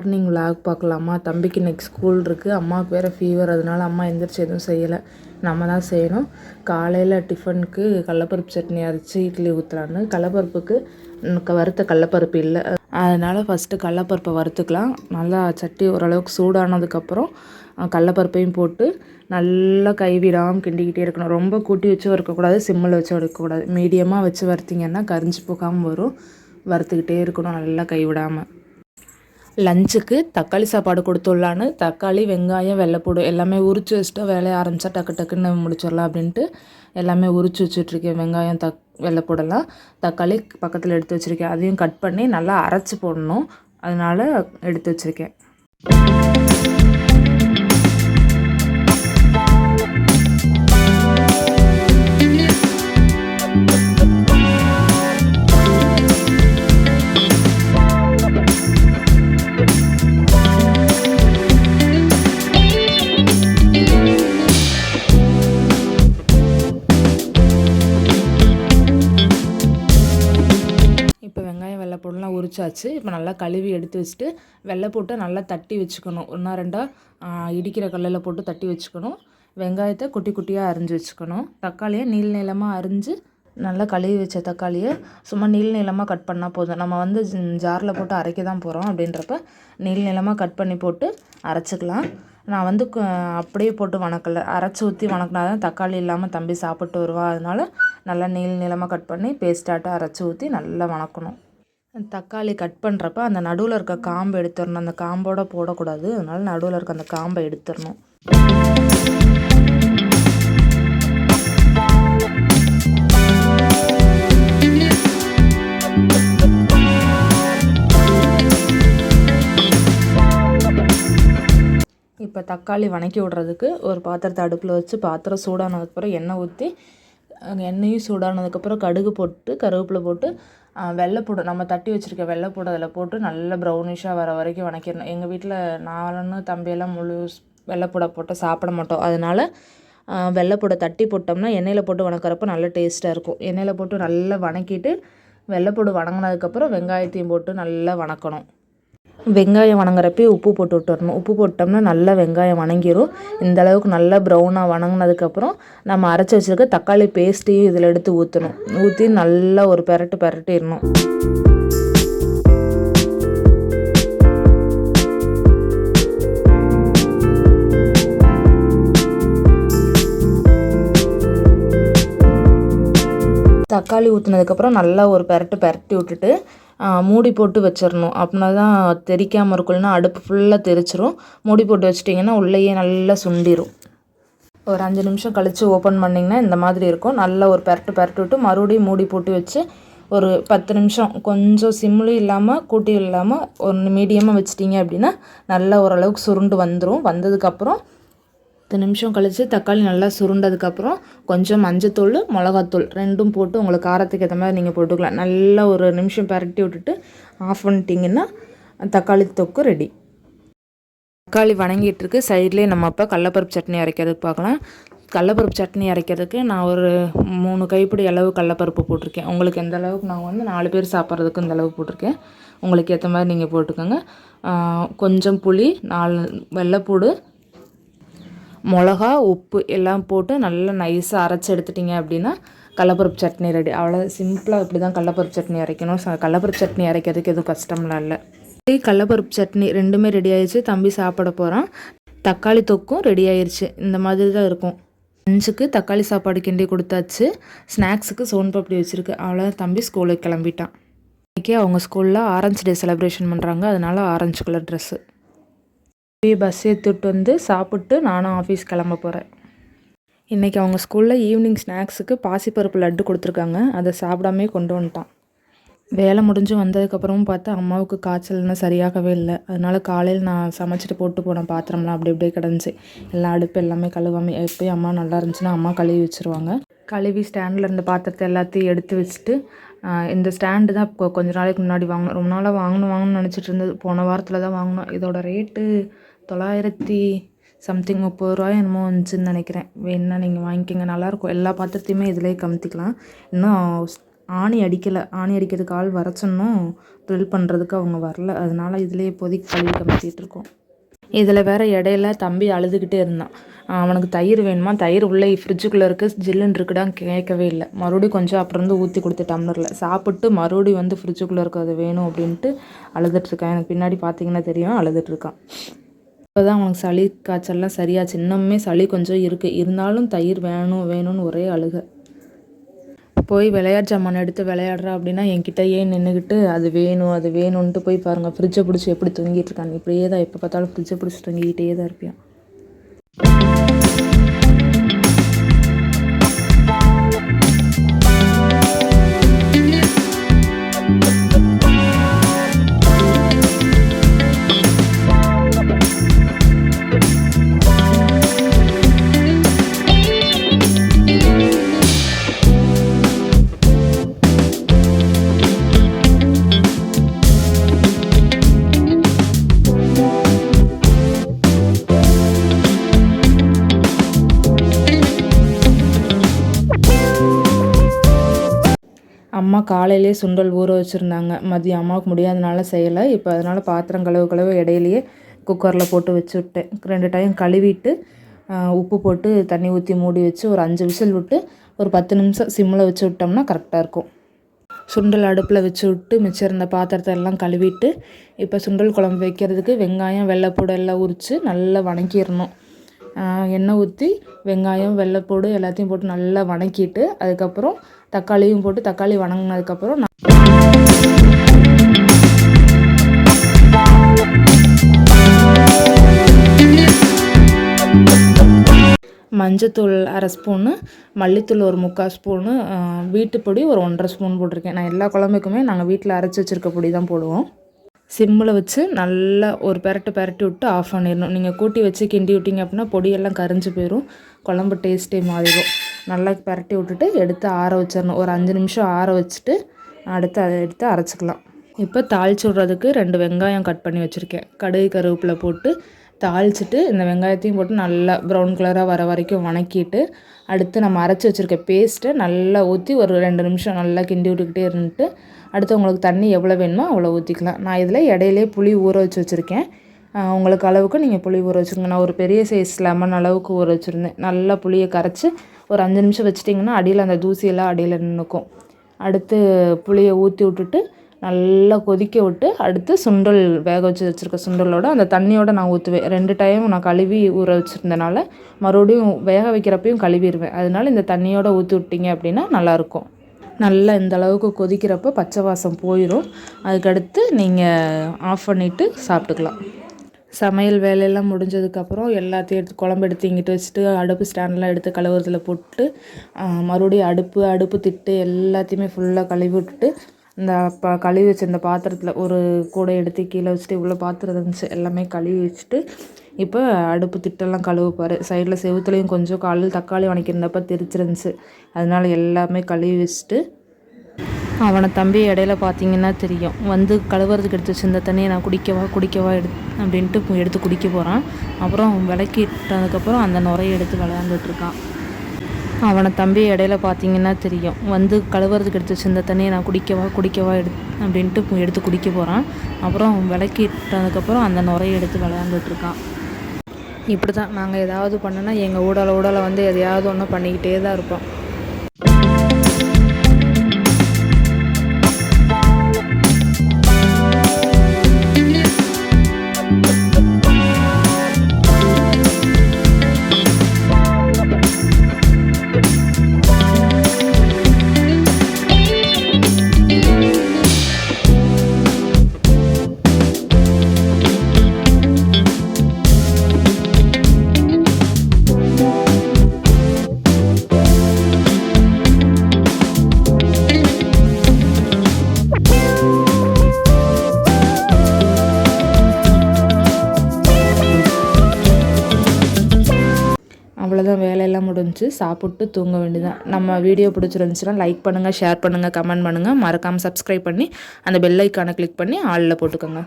Morning vlog பார்க்கலாமா. தம்பிக்கு இன்றைக்கி ஸ்கூல் இருக்குது, அம்மாவுக்கு வேறு ஃபீவர், அதனால் அம்மா எந்திரிச்சு எதுவும் செய்யலை, நம்ம தான் செய்யணும். காலையில் டிஃபனுக்கு கடலப்பருப்பு சட்னி அரைச்சி இட்லி ஊற்றலான்னு. கடலப்பருப்புக்கு வறுத்த கடலப்பருப்பு இல்லை, அதனால் ஃபஸ்ட்டு கடலப்பருப்பை வறுத்துக்கலாம். நல்லா சட்டி ஓரளவுக்கு சூடானதுக்கப்புறம் கடலப்பருப்பையும் போட்டு நல்லா கைவிடாமல் கிண்டிக்கிட்டே இருக்கணும். ரொம்ப கூட்டி வச்சு வறுக்கக்கூடாது, சிம்மில் வச்சு வறுக்கக்கூடாது, மீடியமாக வச்சு வறுத்திங்கன்னா கரிஞ்சு போகாமல் வரும். வறுத்துக்கிட்டே இருக்கணும் நல்லா கைவிடாமல். லஞ்சுக்கு தக்காளி சாப்பாடு கொடுத்துடலான்னு தக்காளி, வெங்காயம், வெள்ளைப்பூடு எல்லாமே உரித்து வச்சுட்டு வேலையை ஆரம்பித்தா டக்கு டக்குன்னு முடிச்சிடலாம் அப்படின்ட்டு எல்லாமே உரித்து வச்சுட்ருக்கேன். வெங்காயம், வெள்ளைப்பூடெல்லாம், தக்காளி பக்கத்தில் எடுத்து வச்சுருக்கேன். அதையும் கட் பண்ணி நல்லா அரைச்சி போடணும், அதனால் எடுத்து வச்சுருக்கேன். வெள்ளைப்பூடெலாம் உரிச்சாச்சு. இப்போ நல்லா கழுவி எடுத்து வச்சுட்டு வெள்ளைப்பூட்டை நல்லா தட்டி வச்சுக்கணும். ஒன்றா ரெண்டாக இடிக்கிற கல்லில் போட்டு தட்டி வச்சுக்கணும். வெங்காயத்தை குட்டி குட்டியாக அரிஞ்சு வச்சுக்கணும். தக்காளியை நீள் நீளமாக அரிஞ்சு நல்லா கழுவி வச்ச தக்காளியை சும்மா நீள் நீளமாக கட் பண்ணால் போதும். நம்ம ஜாரில் போட்டு அரைக்க தான் போகிறோம், அப்படின்றப்ப நீள் நீளமாக கட் பண்ணி போட்டு அரைச்சிக்கலாம். நான் அப்படியே போட்டு வணக்கலை, அரைச்சி ஊற்றி வணக்கினா தான் தக்காளி இல்லாமல் தம்பி சாப்பிட்டு வருவா. அதனால் நல்லா நீள் நீளமாக கட் பண்ணி பேஸ்டாட்டாக அரைச்சி ஊற்றி நல்லா வணக்கணும். தக்காளி கட் பண்ணுறப்ப அந்த நடுவில் இருக்க காம்பை எடுத்துடணும், அந்த காம்போடு போடக்கூடாது, அதனால் நடுவில் இருக்க அந்த காம்பை எடுத்துடணும். இப்போ தக்காளி வணக்கி விடுறதுக்கு ஒரு பாத்திரத்தை அடுப்பில் வச்சு பாத்திரம் சூடானதுக்கப்புறம் எண்ணெய் ஊற்றி, எண்ணெயும் சூடானதுக்கப்புறம் கடுகு போட்டு கருவேப்பிலை போட்டு வெள்ளைப்பூடு நம்ம தட்டி வச்சுருக்க வெள்ளைப்பூடு அதில் போட்டு நல்லா ப்ரௌனிஷாக வர வரைக்கும் வணக்கிடணும். எங்கள் வீட்டில் நானும் தம்பியெல்லாம் முழு வெள்ளைப்பூடை போட்டு சாப்பிட மாட்டோம், அதனால் வெள்ளைப்பூடை தட்டி போட்டோம்னா எண்ணெயில் போட்டு வணக்கிறப்ப நல்ல டேஸ்ட்டாக இருக்கும். எண்ணெயில் போட்டு நல்லா வணக்கிட்டு வெள்ளைப்பூடு வணங்கினதுக்கப்புறம் வெங்காயத்தையும் போட்டு நல்லா வணக்கணும். வெங்காயம் வணங்குறப்பே உப்பு போட்டு விட்டுறணும். உப்பு போட்டோம்னா நல்லா வெங்காயம் வணங்கிடும். இந்தளவுக்கு நல்லா ப்ரௌனாக வணங்கினதுக்கப்புறம் நம்ம அரைச்சி வச்சுருக்க தக்காளி பேஸ்ட்டையும் இதில் எடுத்து ஊற்றணும். ஊற்றி நல்லா ஒரு பெரட்டிடணும். தக்காளி ஊற்றினதுக்கப்புறம் நல்லா ஒரு பெரட்டி விட்டுட்டு மூடி போட்டு வச்சிடணும். அப்படின்னா தான் தெறிக்காமல் இருக்கும்னா அடுப்பு ஃபுல்லாக தெரிச்சிரும். மூடி போட்டு வச்சிட்டிங்கன்னா உள்ளேயே நல்லா சுண்டிடும். ஒரு 5 நிமிஷம் கழித்து ஓப்பன் பண்ணிங்கன்னா இந்த மாதிரி இருக்கும். நல்லா ஒரு பெரட்டு விட்டு மறுபடியும் மூடி போட்டு வச்சு ஒரு 10 நிமிஷம் கொஞ்சம் சிம்லையும் இல்லாமல் கூட்டியும் இல்லாமல் ஒரு மீடியமாக வச்சிட்டிங்க அப்படின்னா நல்லா ஓரளவுக்கு சுருண்டு வந்துடும். வந்ததுக்கப்புறம் 10 நிமிஷம் கழித்து தக்காளி நல்லா சுருண்டதுக்கப்புறம் கொஞ்சம் மஞ்சத்தூள், மிளகாத்தூள் ரெண்டும் போட்டு உங்களுக்கு காரத்துக்கு ஏற்ற மாதிரி நீங்கள் போட்டுக்கலாம். நல்லா ஒரு நிமிஷம் பரட்டி விட்டுட்டு ஆஃப் பண்ணிட்டீங்கன்னா தக்காளி தொக்கு ரெடி. தக்காளி வணங்கிட்டுருக்கு. சைட்லேயே நம்ம அப்போ கடலப்பருப்பு சட்னி அரைக்கிறதுக்கு பார்க்கலாம். கடலப்பருப்பு சட்னி அரைக்கிறதுக்கு நான் ஒரு 3 கைப்பிடி அளவு கடலப்பருப்பு போட்டிருக்கேன். உங்களுக்கு எந்த அளவுக்கு நான் 4 பேர் சாப்பிட்றதுக்கு இந்த அளவு போட்டிருக்கேன். உங்களுக்கு ஏற்ற மாதிரி நீங்கள் போட்டுக்கோங்க. கொஞ்சம் புளி, 4 வெள்ளைப்பூடு, மிளகா, உப்பு எல்லாம் போட்டு நல்லா நைஸாக அரைச்சி எடுத்துட்டிங்க அப்படின்னா கடலப்பருப்பு சட்னி ரெடி. அவ்வளோ சிம்பிளாக இப்படி தான் கடலப்பருப்பு சட்னி அரைக்கணும். கடலப்பருப்பு சட்னி அரைக்கிறதுக்கு எதுவும் கஷ்டம்லாம் இல்லை. கடலப்பருப்பு சட்னி ரெண்டுமே ரெடி ஆயிடுச்சு. தம்பி சாப்பிட போகிறான். தக்காளி தொக்கும் ரெடி ஆயிடுச்சு. இந்த மாதிரி தான் இருக்கும். லஞ்சுக்கு தக்காளி சாப்பாடு கிண்டி கொடுத்தாச்சு. ஸ்நாக்ஸுக்கு சோன் பப்படி வச்சுருக்கு. அவ்வளோ தம்பி ஸ்கூலுக்கு கிளம்பிட்டான். இன்றைக்கி அவங்க ஸ்கூலில் ஆரஞ்சு டே செலிப்ரேஷன் பண்ணுறாங்க, அதனால் ஆரஞ்சு கலர் ட்ரெஸ்ஸு. பஸ் ஏற்றிட்டு வந்து சாப்பிட்டு நானும் ஆஃபீஸ் கிளம்ப போகிறேன். இன்றைக்கி அவங்க ஸ்கூலில் ஈவினிங் ஸ்நாக்ஸுக்கு பாசிப்பருப்பு லட்டு கொடுத்துருக்காங்க. அதை சாப்பிடாமே கொண்டு வந்துட்டான். வேலை முடிஞ்சு வந்ததுக்கப்புறமும் பார்த்தா அம்மாவுக்கு காய்ச்சல்னா சரியாகவே இல்லை. அதனால் காலையில் நான் சமைச்சிட்டு போட்டு போன பாத்திரம்லாம் அப்படி அப்படியே கிடந்துச்சு. எல்லா அடுப்பு எல்லாமே கழுவாமல், எப்போயும் அம்மா நல்லா இருந்துச்சுன்னா அம்மா கழுவி வச்சுருவாங்க. கழுவி ஸ்டாண்டில் இருந்த பாத்திரத்தை எல்லாத்தையும் எடுத்து வச்சுட்டு, இந்த ஸ்டாண்டு தான் இப்போ கொஞ்சம் நாளைக்கு முன்னாடி வாங்கினோம். ரொம்ப நாளாக வாங்கணும்னு நினச்சிட்டு இருந்தது. போன வாரத்தில் தான் வாங்கினோம். இதோட ரேட்டு 900 சம்திங் 30 ரூபாய் என்னமோ வந்துச்சுன்னு நினைக்கிறேன். வேணுன்னா நீங்கள் வாங்கிக்கோங்க, நல்லாயிருக்கும். எல்லா பாத்திரத்தையுமே இதிலே கமுத்திக்கலாம். இன்னும் ஆணி அடிக்கலை. ஆணி அடிக்கிறதுக்கு ஆள் வர சொன்னோம், ட்ரில் பண்ணுறதுக்கு அவங்க வரல. அதனால் இதிலே இப்போதைக்கு கழுவி கமித்திட்டுருக்கோம். இதில் வேறு இடையில தம்பி அழுதுகிட்டே இருந்தான். அவனுக்கு தயிர் வேணுமா, தயிர் உள்ளே ஃப்ரிட்ஜுக்குள்ளே இருக்குது, ஜில்லுன்னு இருக்குடான்னு கேட்கவே இல்லை. மறுபடியும் கொஞ்சம் அப்புறம் வந்து ஊற்றி கொடுத்து டம்ளரில் சாப்பிட்டு மறுபடியும் வந்து ஃப்ரிட்ஜுக்குள்ளே இருக்கிறது வேணும் அப்படின்ட்டு அழுதுட்டுருக்கான். எனக்கு பின்னாடி பார்த்தீங்கன்னா தெரியும், அழுதுட்டுருக்கான். இப்போ தான் அவனுக்கு சளி காய்ச்சல்லாம் சரியாச்சு. இன்னுமே சளி கொஞ்சம் இருக்குது, இருந்தாலும் தயிர் வேணும் வேணும்னு ஒரே அழுகை. போய் விளையாட்டு ஜாமான் எடுத்து விளையாடுறா அப்படின்னா என்கிட்டயே நின்றுக்கிட்டு அது வேணும் அது வேணும்ன்ட்டு போய் பாருங்கள், ஃப்ரிட்ஜை பிடிச்சி எப்படி தூங்கிட்டு இருக்கான். இப்படியே தான் எப்போ பார்த்தாலும் ஃப்ரிட்ஜை பிடிச்சி தூங்கிக்கிட்டே தான் இருப்பான். அம்மா காலையிலே சுண்டல் ஊற வச்சுருந்தாங்க. மதியம் அம்மாவுக்கு முடியாதனால செய்யலை. இப்போ அதனால் பாத்திரம் கழுவு இடையிலையே குக்கரில் போட்டு வச்சு விட்டேன். 2 டைம் கழுவிட்டு உப்பு போட்டு தண்ணி ஊற்றி மூடி வச்சு ஒரு 5 விசில் விட்டு ஒரு 10 நிமிஷம் சிம்மில் வச்சு விட்டோம்னா கரெக்டாக இருக்கும். சுண்டல் அடுப்பில் வச்சு விட்டு மிச்சம் இருந்த பாத்திரத்தை எல்லாம் கழுவிட்டு இப்போ சுண்டல் குழம்பு வைக்கிறதுக்கு வெங்காயம் வெள்ளைப்பூடு எல்லாம் உரித்து நல்லா வணக்கிடணும். எண்ணெய் ஊற்றி வெங்காயம் வெள்ளைப்பூடு எல்லாத்தையும் போட்டு நல்லா வணக்கிட்டு அதுக்கப்புறம் தக்காளியும் போட்டு தக்காளி வணங்கினதுக்கப்புறம் மஞ்சத்தூள் 1/2 ஸ்பூனு, மல்லித்தூள் ஒரு 3/4 ஸ்பூனு, வீட்டுப்பொடி ஒரு 1/2 ஸ்பூன் போட்டிருக்கேன். நான் எல்லா குழம்புக்குமே நாங்கள் வீட்டில் அரைச்சி வச்சுருக்க பொடி தான் போடுவோம். சிம்மில் வச்சு நல்லா ஒரு பெரட்டி விட்டு ஆஃப் பண்ணிடணும். நீங்கள் கூட்டி வச்சு கிண்டி விட்டிங்க அப்படின்னா பொடியெல்லாம் கரைஞ்சி போயிடும், குழம்பு டேஸ்ட்டே மாறிடும். நல்லா பெரட்டி விட்டுட்டு எடுத்து ஆற வச்சிடணும். ஒரு 5 நிமிஷம் ஆற வச்சுட்டு அடுத்து அதை எடுத்து அரைச்சிக்கலாம். இப்போ தாளிச்சு விட்றதுக்கு 2 வெங்காயம் கட் பண்ணி வச்சுருக்கேன். கடுகு கருவேப்பிலை போட்டு தாளிச்சிட்டு இந்த வெங்காயத்தையும் போட்டு நல்லா ப்ரௌன் கலராக வர வரைக்கும் வணக்கிட்டு அடுத்து நம்ம அரைச்சி வச்சுருக்க பேஸ்ட்டை நல்லா ஊற்றி ஒரு 2 நிமிஷம் நல்லா கிண்டி விட்டுக்கிட்டே இருந்துட்டு அடுத்து உங்களுக்கு தண்ணி எவ்வளோ வேணுமோ அவ்வளோ ஊற்றிக்கலாம். நான் இதில் இடையிலே புளி ஊற வச்சு வச்சுருக்கேன். உங்களுக்கு அளவுக்கு நீங்கள் புளி ஊற வச்சுருங்க. நான் ஒரு பெரிய சைஸ் லெமன் அளவுக்கு ஊற வச்சுருந்தேன். நல்லா புளியை கரைச்சி ஒரு 5 நிமிஷம் வச்சிட்டிங்கன்னா அடியில் அந்த தூசியெல்லாம் அடியில் நின்றுக்கும். அடுத்து புளியை ஊற்றி விட்டுட்டு நல்லா கொதிக்க விட்டு அடுத்து சுண்டல் வேக வச்சுருக்க சுண்டலோட அந்த தண்ணியோடு நான் ஊற்றுவேன். 2 டைம் நான் கழுவி ஊற வச்சுருந்தனால மறுபடியும் வேக வைக்கிறப்பையும் கழுவிடுவேன். அதனால இந்த தண்ணியோடு ஊற்றி விட்டிங்க அப்படின்னா நல்லாயிருக்கும். நல்லா இந்த அளவுக்கு கொதிக்கிறப்போ பச்சை வாசம் போயிடும். அதுக்கடுத்து நீங்கள் ஆஃப் பண்ணிவிட்டு சாப்பிட்டுக்கலாம். சமையல் வேலையெல்லாம் முடிஞ்சதுக்கப்புறம் எல்லாத்தையும் எடுத்து குழம்பு எடுத்து இங்கிட்டு வச்சுட்டு அடுப்பு ஸ்டாண்டெலாம் எடுத்து கழுவுறதுல போட்டு மறுபடியும் அடுப்பு திட்டு எல்லாத்தையுமே ஃபுல்லாக கழுவி விட்டுட்டு இந்த கழுவி வச்சுருந்த பாத்திரத்தில் ஒரு கூடை எடுத்து கீழே வச்சுட்டு இவ்வளோ பாத்திரம் இருந்துச்சு எல்லாமே கழுவி வச்சுட்டு இப்போ அடுப்பு திட்டெல்லாம் கழுவுப்பார். சைடில் செவுத்துலேயும் கொஞ்சம் காலையில் தக்காளி வணக்கியிருந்தப்போ தெரிச்சிருந்துச்சு, அதனால் எல்லாமே கழுவி வச்சுட்டு அவனை தம்பி இடையில பார்த்தீங்கன்னா தெரியும் வந்து கழுவுறதுக்கு எடுத்து வச்சுருந்த தண்ணியை நான் குடிக்கவா அப்படின்ட்டு எடுத்து குடிக்க போகிறான். அப்புறம் விளக்கிட்டதுக்கப்புறம் அந்த நுரையை எடுத்து விளையாண்டுட்ருக்கான். அவனை தம்பி இடையில பார்த்தீங்கன்னா தெரியும் வந்து கழுவுறதுக்கு எடுத்து வச்சுருந்த தண்ணியை நான் குடிக்கவா அப்படின்ட்டு எடுத்து குடிக்க போகிறான். அப்புறம் விளக்கிட்டதுக்கப்புறம் அந்த நுரையை எடுத்து விளையாண்டுட்ருக்கான். இப்படி தான் நாங்கள் ஏதாவது பண்ணுனா எங்கள் ஊடலை வந்து எதையாவது ஒன்று பண்ணிக்கிட்டே தான் இருப்போம். அவ்வளோதான், வேலையெல்லாம் முடிஞ்சு சாப்பிட்டு தூங்க வேண்டியதான். நம்ம வீடியோ பிடிச்சிருந்துச்சுன்னா லைக் பண்ணுங்கள், ஷேர் பண்ணுங்கள், கமெண்ட் பண்ணுங்கள். மறக்காமல் சப்ஸ்கிரைப் பண்ணி அந்த பெல் ஐக்கானை கிளிக் பண்ணி ஆளில் போட்டுக்கோங்க.